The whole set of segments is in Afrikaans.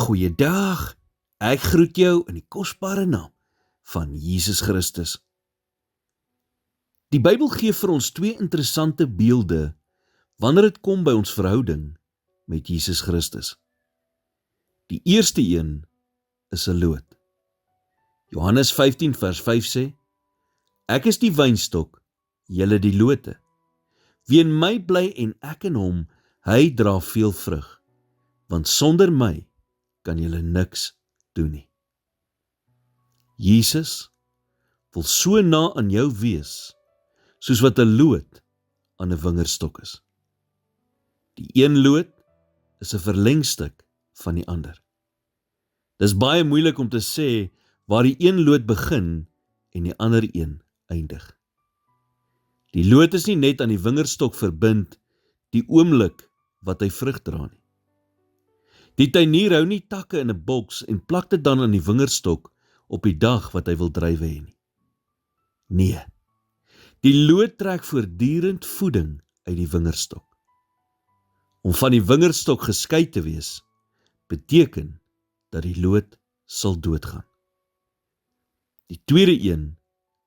Goeiedag, ek groet jou in die kosbare naam van Jesus Christus. Die Bybel gee vir ons twee interessante beelde wanneer dit kom by ons verhouding met Jesus Christus. Die eerste een is 'n loot. Johannes 15 vers 5 sê, ek is die wynstok, julle die lote. Wie in my bly en ek in hom, hy dra veel vrug, want sonder my kan julle niks doen nie. Jesus wil so na aan jou wees, soos wat 'n loot aan 'n wingerdstok is. Die een loot is 'n verlengstuk van die ander. Dis baie moeilik om te sê waar die een loot begin en die ander een eindig. Die loot is nie net aan die wingerdstok verbind die oomblik wat hy vrug dra nie. Die tuinier hou nie takke in 'n boks en plak dit dan aan die wingerdstok op die dag wat hy wil druiwe hê nie. Nee, die loot trek voortdurend voeding uit die wingerdstok. Om van die wingerdstok geskei te wees, beteken dat die loot sal doodgaan. Die tweede een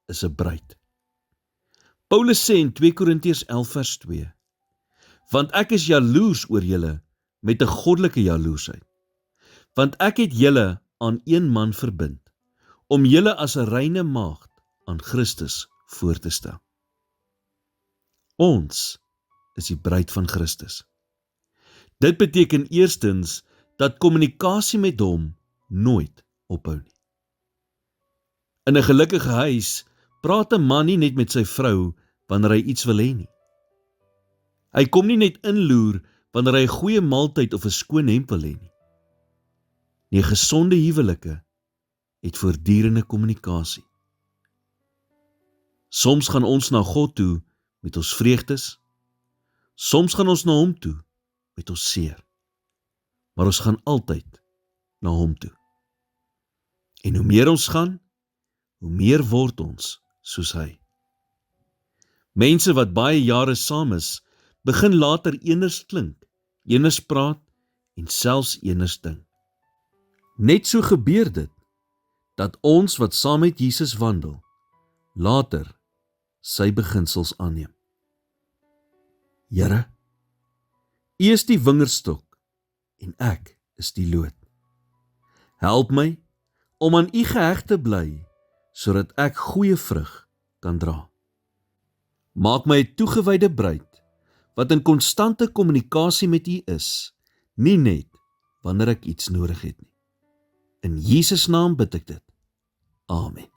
is 'n bruid. Paulus sê in 2 Korintiërs 11 vers 2, want ek is jaloers oor julle met 'n goddelike jaloersheid, want ek het julle aan een man verbind, om julle as 'n reine maagd aan Christus voor te stel. Ons is die bruid van Christus. Dit beteken eerstens dat kommunikasie met hom nooit ophou nie. In 'n gelukkige huis praat 'n man nie net met sy vrou wanneer hy iets wil hê nie. Hy kom nie net inloer wanneer hy 'n goeie maaltyd of 'n skoon hemp wil hê nie. Nee, gesonde huwelike het voortdurende kommunikasie. Soms gaan ons na God toe met ons vreugdes, soms gaan ons na hom toe met ons seer, maar ons gaan altyd na hom toe. En hoe meer ons gaan, hoe meer word ons soos hy. Mense wat baie jare saam is, begin later eners klink, eners praat en selfs eners dink. Net so gebeur dit, dat ons wat saam met Jesus wandel, later sy beginsels aanneem. Here, U is die wingerdstok en ek is die loot. Help my om aan U geheg te bly, sodat ek goeie vrug kan dra. Maak my 'n toegewyde bruid, wat in konstante kommunikasie met U is, nie net wanneer ek iets nodig het nie. In Jesus naam bid ek dit. Amen.